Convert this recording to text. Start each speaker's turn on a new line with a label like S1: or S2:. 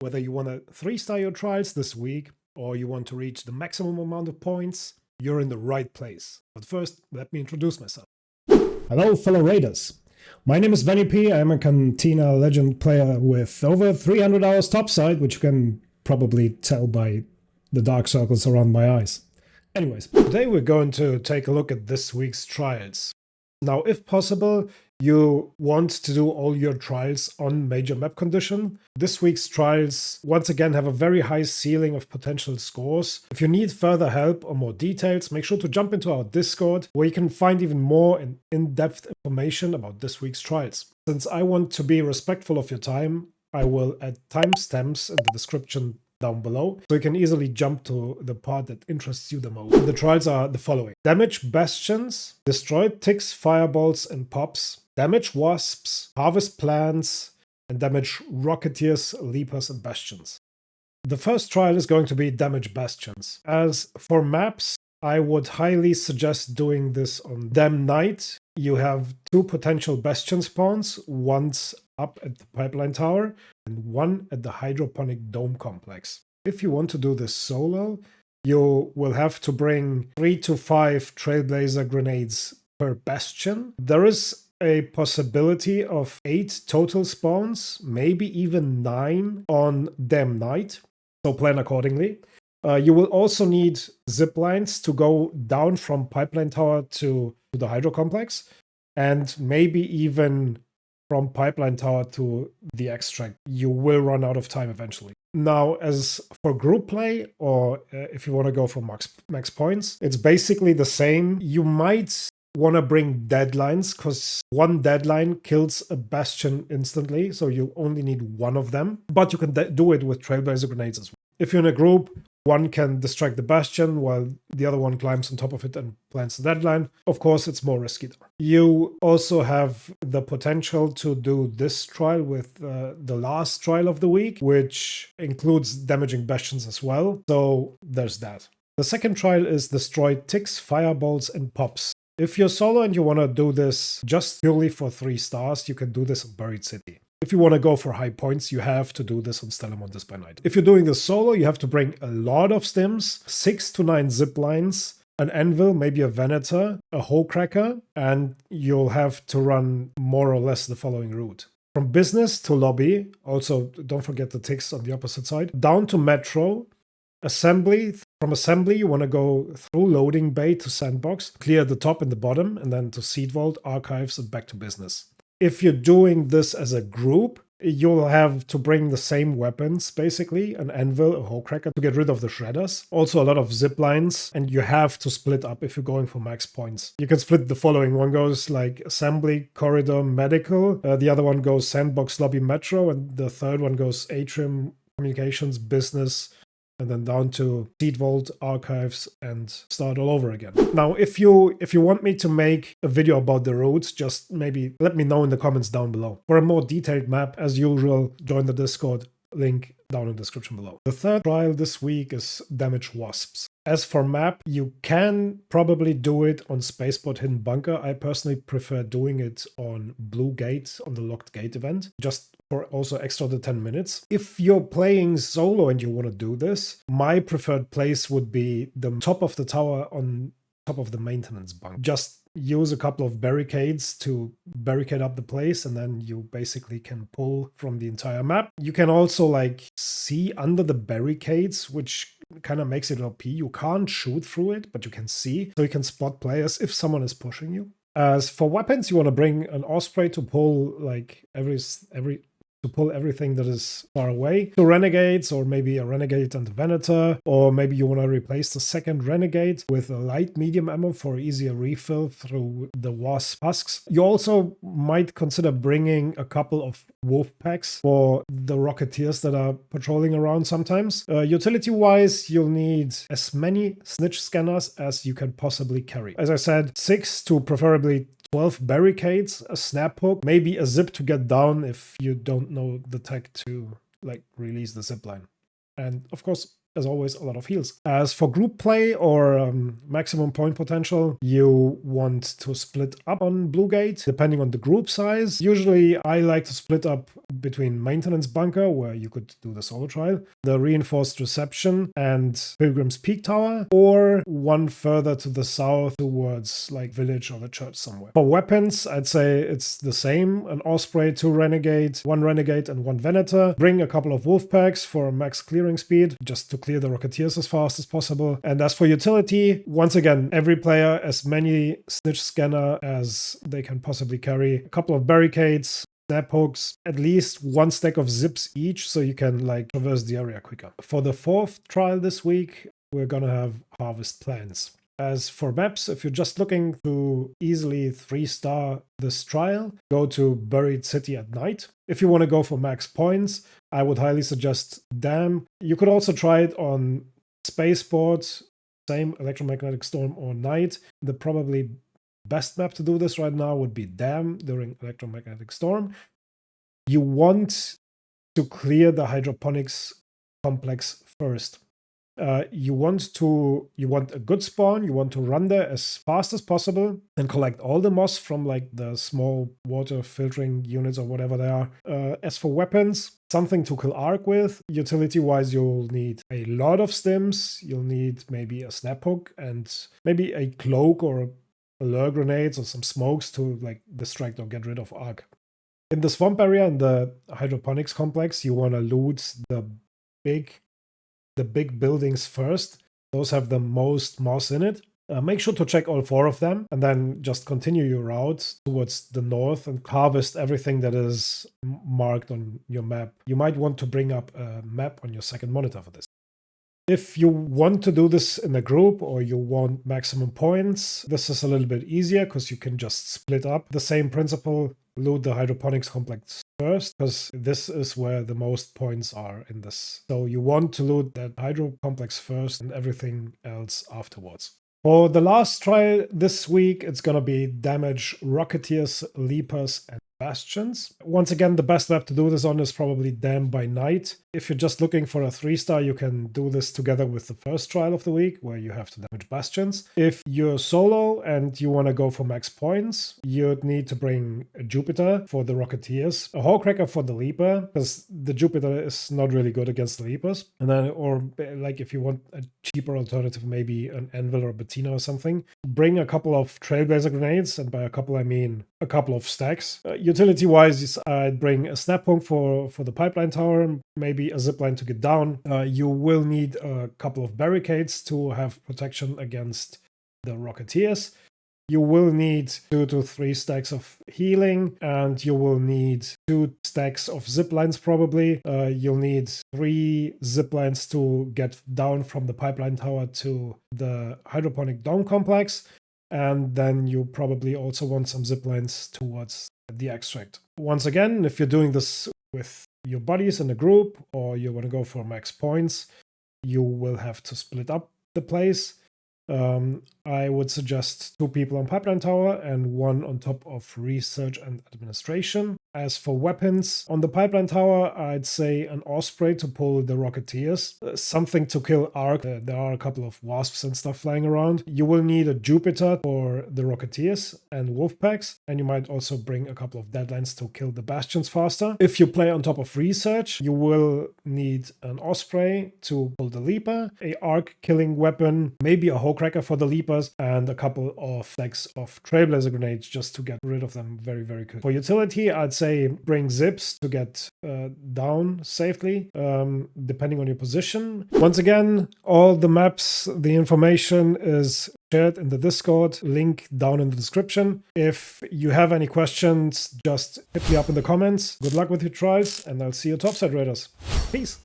S1: Whether you want to 3-star your trials this week or you want to reach the maximum amount of points, you're in the right place. But first, let me introduce myself. Hello, fellow raiders. My name is Venny P. I am a Cantina Legend player with over 300 hours topside, which you can probably tell by the dark circles around my eyes. Anyways, today we're going to take a look at this week's trials. Now, if possible, you want to do all your trials on major map condition. This week's trials once again have a very high ceiling of potential scores. If you need further help or more details, make sure to jump into our Discord, where you can find even more in-depth information about this week's trials. Since I want to be respectful of your time, I will add timestamps in the description down below, so you can easily jump to the part that interests you the most. The trials are the following: damage bastions, destroy ticks, fireballs and pops, damage wasps, harvest plants, and damage rocketeers, leapers and bastions. The first trial is going to be damage bastions. As for maps, I would highly suggest doing this on Dam Night. You have 2 potential bastion spawns, one's up at the pipeline tower and one at the hydroponic dome complex. If you want to do this solo, you will have to bring 3 to 5 trailblazer grenades per bastion. There is a possibility of 8 total spawns, maybe even 9 on Dam Night, so plan accordingly. You will also need zip lines to go down from pipeline tower to the hydro complex, and maybe even from pipeline tower to the extract. You will run out of time eventually. Now, as for group play, or if you want to go for max points, it's basically the same. You might want to bring deadlines, because one deadline kills a bastion instantly, so you only need one of them. But you can do it with trailblazer grenades as well. If you're in a group, one can distract the bastion while the other one climbs on top of it and plants the deadline. Of course, it's more risky though. You also have the potential to do this trial with the last trial of the week, which includes damaging bastions as well. So there's that. The second trial is destroy ticks, fireballs, and pops. If you're solo and you want to do this just purely for 3 stars, you can do this on Buried City. If you want to go for high points, you have to do this on Stellamontes by Night. If you're doing this solo, you have to bring a lot of stims, 6 to 9 zip lines, an anvil, maybe a venator, a hole cracker, and you'll have to run more or less the following route. From business to lobby, also don't forget the ticks on the opposite side, down to metro, assembly. From assembly, you want to go through loading bay to sandbox, clear the top and the bottom, and then to seed vault, archives, and back to business. If you're doing this as a group, you'll have to bring the same weapons, basically, an anvil, a hole cracker, to get rid of the shredders. Also a lot of zip lines, and you have to split up if you're going for max points. You can split the following. One goes like assembly, corridor, medical. The other one goes sandbox, lobby, metro. And the third one goes atrium, communications, business, and then down to seed vault, archives, and start all over again. Now, if you want me to make a video about the routes, just maybe let me know in the comments down below. For a more detailed map, as usual, join the Discord, link down in the description below. The third trial this week is damage wasps. As for map, you can probably do it on Spaceport Hidden Bunker. I personally prefer doing it on Blue Gate, on the Locked Gate event, just for also extra the 10 minutes. If you're playing solo and you want to do this, my preferred place would be the top of the tower on top of the maintenance bunk. Just use a couple of barricades to barricade up the place, and then you basically can pull from the entire map. You can also like see under the barricades, which kind of makes it OP. You can't shoot through it, but you can see, so you can spot players if someone is pushing you. As for weapons, you want to bring an osprey to pull like to pull everything that is far away. 2 renegades, or maybe a renegade and a venator, or maybe you want to replace the second renegade with a light medium ammo for easier refill through the wasp husks. You also might consider bringing a couple of wolf packs for the rocketeers that are patrolling around sometimes. Utility wise, you'll need as many snitch scanners as you can possibly carry. As I said, 6 to preferably 12 barricades, a snap hook, maybe a zip to get down if you don't know the tech to like release the zip line. And of course, as always, a lot of heals. As for group play or maximum point potential, you want to split up on Blue Gate, depending on the group size. Usually, I like to split up between Maintenance Bunker, where you could do the solo trial, the Reinforced Reception, and Pilgrim's Peak Tower, or one further to the south towards like Village or the church somewhere. For weapons, I'd say it's the same. An Osprey, 2 Renegade, 1 Renegade, and 1 Venator. Bring a couple of wolf packs for max clearing speed, just to clear the Rocketeers as fast as possible. And as for utility, once again, every player as many snitch scanner as they can possibly carry. A couple of barricades, snap hooks, at least 1 stack of zips each, so you can like traverse the area quicker. For the 4th trial this week, we're gonna have Harvest Plans. As for maps, if you're just looking to easily 3-star this trial, go to Buried City at night. If you want to go for max points, I would highly suggest Dam. You could also try it on Spaceport, same Electromagnetic Storm or Night. The probably best map to do this right now would be Dam during Electromagnetic Storm. You want to clear the hydroponics complex first. You want a good spawn, you want to run there as fast as possible and collect all the moss from like the small water filtering units or whatever they are. As for weapons, something to kill arc with. Utility wise, you'll need a lot of stims, you'll need maybe a snap hook and maybe a cloak or a lure grenades or some smokes to like distract or get rid of arc. In the swamp area in the hydroponics complex, you want to loot the big buildings first. Those have the most moss in it. Make sure to check all 4 of them and then just continue your route towards the north and harvest everything that is marked on your map. You might want to bring up a map on your second monitor for this. If you want to do this in a group or you want maximum points, this is a little bit easier because you can just split up. The same principle, loot the hydroponics complex first, because this is where the most points are in this. So you want to loot that hydro complex first and everything else afterwards. For the last trial this week, it's gonna be damage Rocketeers, Leapers, and Bastions. Once again, the best map to do this on is probably Dam by Night. If you're just looking for a 3-star, you can do this together with the first trial of the week, where you have to damage Bastions. If you're solo and you want to go for max points, you'd need to bring a Jupiter for the Rocketeers, a Hawkcracker for the Leaper, because the Jupiter is not really good against the Leapers. And then, or like if you want a cheaper alternative, maybe an Anvil or Bettina or something, bring a couple of Trailblazer grenades, and by a couple I mean a couple of stacks. Utility-wise, I'd bring a snap hook for the pipeline tower, maybe a zipline to get down. You will need a couple of barricades to have protection against the Rocketeers. You will need 2 to 3 stacks of healing, and you will need 2 stacks of ziplines probably. You'll need 3 ziplines to get down from the pipeline tower to the hydroponic dome complex. And then you probably also want some ziplines towards the extract. Once again, if you're doing this with your buddies in a group or you want to go for max points, you will have to split up the place. I would suggest 2 people on Pipeline Tower and 1 on top of Research and Administration. As for weapons, on the Pipeline Tower, I'd say an Osprey to pull the Rocketeers. Something to kill Arc. There are a couple of Wasps and stuff flying around. You will need a Jupiter for the Rocketeers and Wolfpacks, and you might also bring a couple of Deadlines to kill the Bastions faster. If you play on top of Research, you will need an Osprey to pull the Leaper, a Arc killing weapon, maybe a Hawkcracker for the Leapers, and a couple of stacks of Trailblazer grenades just to get rid of them very, very quick. For utility, I'd say bring zips to get down safely, depending on your position. Once again, all the maps, the information is shared in the Discord, link down in the description. If you have any questions, just hit me up in the comments. Good luck with your trials, and I'll see you topside raiders. Peace!